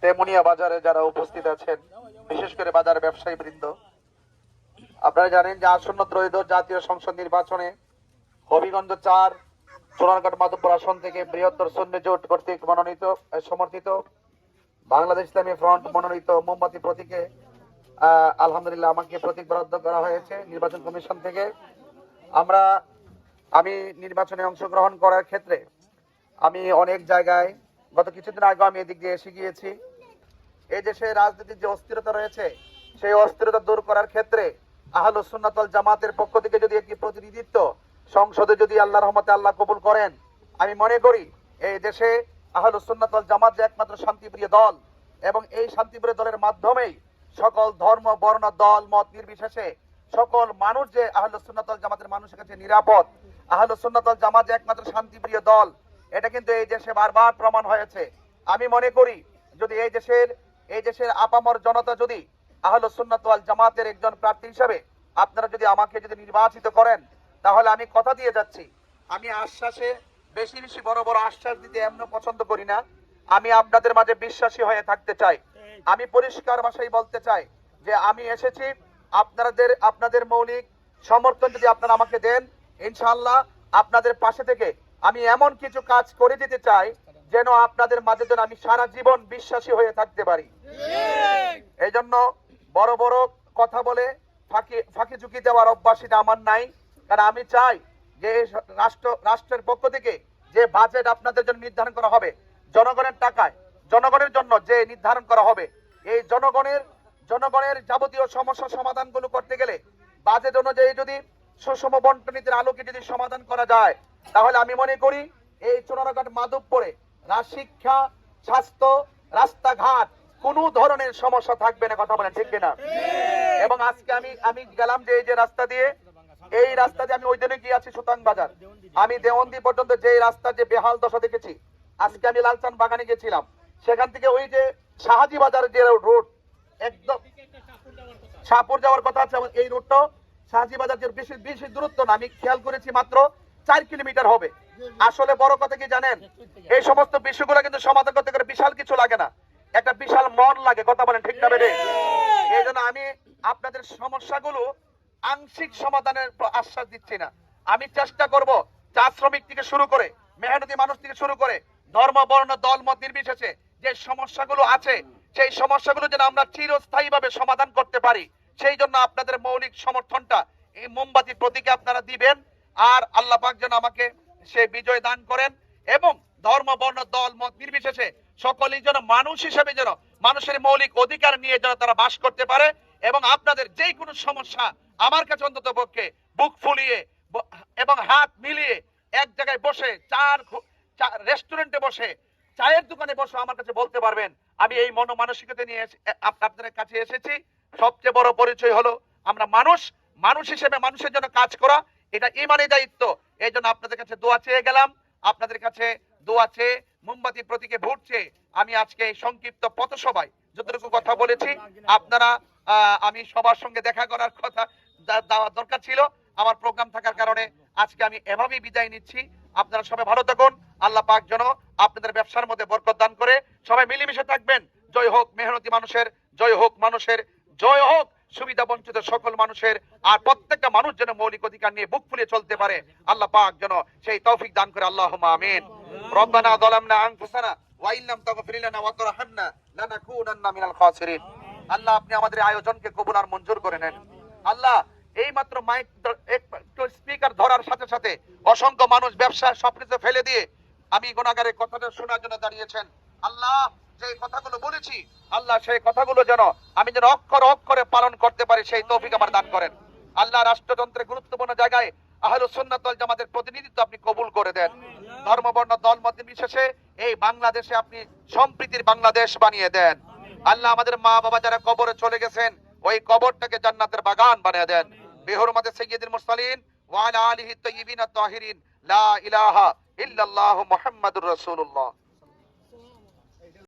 তেমুনিয়া বাজারে যারা উপস্থিত আছেন, বিশেষ করে বাজার ব্যবসায়ী বৃন্দ, আপনারা জানেন যে আসন্ন ত্রয়োদশ জাতীয় সংসদ নির্বাচনে হবিগঞ্জ ৪ সোনারঘাট মাধবপুর আসন থেকে বৃহত্তর সুন্নি জোট কর্তৃক সমর্থিত বাংলাদেশ ইসলামী ফ্রন্ট মনোনীত মোমবাতি প্রতীকে আলহামদুলিল্লাহ আমাকে প্রতীক বরাদ্দ করা হয়েছে নির্বাচন কমিশন থেকে। আমি নির্বাচনে অংশগ্রহণ করার ক্ষেত্রে আমি অনেক জায়গায় গত কিছুদিন আগে আমি এদিক দিয়ে এসে গিয়েছি। এই দেশে রাজনীতির যে অস্থিরতা রয়েছে সেই অস্থিরতা দূর করার ক্ষেত্রে আহলুস সুন্নাত ওয়াল জামাতের পক্ষ থেকে যদি একটি প্রতিনিধিত্ব সংসদে যদি আল্লাহর রহমতে আল্লাহ কবুল করেন, আমি মনে করি এই দেশে আহলুস সুন্নাত ওয়াল জামাত যে একমাত্র শান্তিপ্রিয় দল এবং এই শান্তিপ্রিয় দলের মাধ্যমেই সকল ধর্ম বর্ণ দল মত নির্বিশেষে সকল মানুষ যে আহলুস সুন্নাত ওয়াল জামাতের মানুষের কাছে নিরাপদ, আহলুস সুন্নাত ওয়াল জামাত যে একমাত্র শান্তিপ্রিয় দল, এটা কিন্তু এই দেশে বারবার প্রমাণ হয়েছে। আমি মনে করি যদি এই দেশের আপামর জনতা যদি আহলুস সুন্নাত ওয়াল জামাতের একজন প্রার্থী হিসেবে আপনারা যদি আমাকে যদি নির্বাচিত করেন, তাহলে আমি কথা দিয়ে যাচ্ছি, আমি আশ্বাসে বেশি বেশি বড় বড় আশ্বাস দিতে এমন পছন্দ করি না। আমি আপনাদের মাঝে বিশ্বাসী হয়ে থাকতে চাই। আমি পরিষ্কার ভাষায় বলতে চাই যে আমি এসেছি আপনাদের মৌলিক সমর্থন যদি আপনারা আমাকে দেন, ইনশাআল্লাহ আপনাদের পাশে থেকে আমি এমন কিছু কাজ করে যেতে চাই যেন আপনাদের মাঝে যেন আমি সারা জীবন বিশ্বাসী হয়ে থাকতে পারি। এই জন্য বড় বড় কথা বলে ফাঁকি ঝুঁকি দেওয়ার অভ্যাসটা আমার নাই। কারণ আমি চাই যে রাষ্ট্রের পক্ষ থেকে যে বাজেট আপনাদের জন্য নির্ধারণ করা হবে জনগণের টাকায়, জনগণের জন্য যে নির্ধারণ করা হবে, এই জনগণের যাবতীয় সমস্যা সমাধানগুলো করতে গেলে বাজেট অনুযায়ী যদি সুষম বন্টনীতির আলোকে যদি সমাধান করা যায়, তাহলে আমি মনে করি এই সোনারঘাট মাধবপুরে শিক্ষা, স্বাস্থ্য, রাস্তাঘাট কোনো ধরনের সমস্যা থাকবে না। কথা বলেন ঠিক কিনা? এবং আজকে আমি গেলাম যে এই রাস্তা দিয়ে আমি ওই দিনে গিয়ে আছি সুতাং বাজার, আমি দেওয়ান্দি পর্যন্ত যে রাস্তার যে বেহাল দশা দেখেছি। আজকে আমি লালচান বাগানে গেছিলাম, সেখান থেকে ওই যে শাহাজি বাজার যে রোড একদম শাহপুর যাওয়ার কথা আছে, এই রোডটা শাহাজি বাজার যে বেশি দূরত্ব না, আমি খেয়াল করেছি মাত্র 4 কিলোমিটার হবে। আসলে বড় কথা কি জানেন, এই সমস্ত বিষয়গুলো কিন্তু সমাধান করতে গেলে বিশাল কিছু লাগে না, একটা বিশাল মন লাগে। কথা বলেন ঠিক না বেড়ে? এই জন্য আমি আপনাদের সমস্যাগুলো আংশিক সমাধানের আশ্বাস দিচ্ছি না। আমি চেষ্টা করব চা শ্রমিক থেকে শুরু করে মেহনতি মানুষ থেকে শুরু করে ধর্ম বর্ণ দল মত নির্বিশেষে যে সমস্যাগুলো আছে সেই সমস্যাগুলো যেন আমরা চিরস্থায়ী ভাবে সমাধান করতে পারি, সেই জন্য আপনাদের মৌলিক সমর্থনটা এই মোমবাতি প্রতীকে আপনারা দিবেন। আর আল্লাহ পাক যেন আমাকে সে বিজয় দান করেন এবং ধর্ম বর্ণ দল মত নির্বিশেষে সকলেই যেন মানুষ হিসেবে যেন মানুষের মৌলিক অধিকার নিয়ে যেন তারা বাস করতে পারে এবং আপনাদের যে কোনো সমস্যা আমার কাছে অন্তত পক্ষে বুক ফুলিয়ে এবং হাত মিলিয়ে এক জায়গায় বসে রেস্টুরেন্টে বসে চায়ের দোকানে বসে আমার কাছে বলতে পারবেন। আমি এই মনোমানসিকতা নিয়ে আপনাদের কাছে এসেছি। সবচেয়ে বড় পরিচয় হলো আমরা মানুষ হিসেবে মানুষের জন্য কাজ করা, এটা ইমানি দায়িত্ব। এই জন্য আপনাদের কাছে দোয়া চেয়ে গেলাম, আপনাদের কাছে দোয়া চেয়ে মোমবাতি প্রতীকে ভোট চেয়ে আমি আজকে এই সংক্ষিপ্ত পথসভায় যতটুকু কথা বলেছি, আপনারা আমি সবার সঙ্গে দেখা করার কথা দেওয়ার দরকার ছিল, আমার প্রোগ্রাম থাকার কারণে আজকে আমি এভাবেই বিদায় নিচ্ছি। আপনারা সবাই ভালো থাকুন, আল্লাহ পাক যেন আপনাদের ব্যবসার মধ্যে বরকত দান করে। সবাই মিলেমিশে থাকবেন। জয় হোক মেহনতি মানুষের, জয় হোক মানুষের, জয় হোক সুবিধা বঞ্চিত সকল মানুষের। আর প্রত্যেকটা মানুষ যেন মৌলিক অধিকার নিয়ে বুক ফুলিয়ে চলতে পারে, আল্লাহ পাক যেন সেই তৌফিক দান করে। আল্লাহুম্মা আমিন। রব্বানা যালামনা আনফুসানা ওয়া ইল্লাম তাগফির লানা ওয়া তারহামনা লানাকুনান্না মিনাল খাসিরিন। আল্লাহ আপনি আমাদের আয়োজনকে কবুল আর মঞ্জুর করে নেন। আল্লাহ এই মাত্র মাইক স্পিকার ধরার সাথে সাথে অসংখ্য মানুষ ব্যবসা সবকিছু ফেলে দিয়ে আমি গুনাহগারের কথাটা শোনার জন্য দাঁড়িয়েছেন। আল্লাহ যে কথাগুলো বলেছি, আল্লাহ সেই কথাগুলো যেন আমি যেন অক্ষরে পালন করতে পারি, সেই তৌফিক আমার দান করেন। আল্লাহ রাষ্ট্রযন্ত্রের গুরুত্বপূর্ণ জায়গায় আহলুস সুন্নাত ওয়াল জামাতের প্রতিনিধিত্ব আপনি কবুল করে দেন। ধর্ম বর্ণ দল মত নির্বিশেষে এই বাংলাদেশে আপনি সম্প্রীতির বাংলাদেশ বানিয়ে দেন। আল্লাহ আমাদের মা বাবা যারা কবরে চলে গেছেন ওই কবরটাকে জান্নাতের বাগান বানিয়ে দেন। বিহুরমাতে সাইয়্যিদুল মুরসালিন ওয়া আলা আলিহি তাইয়্যিবিন আত-তাহিরিন লা ইলাহা ইল্লাল্লাহু মুহাম্মাদুর রাসূলুল্লাহ।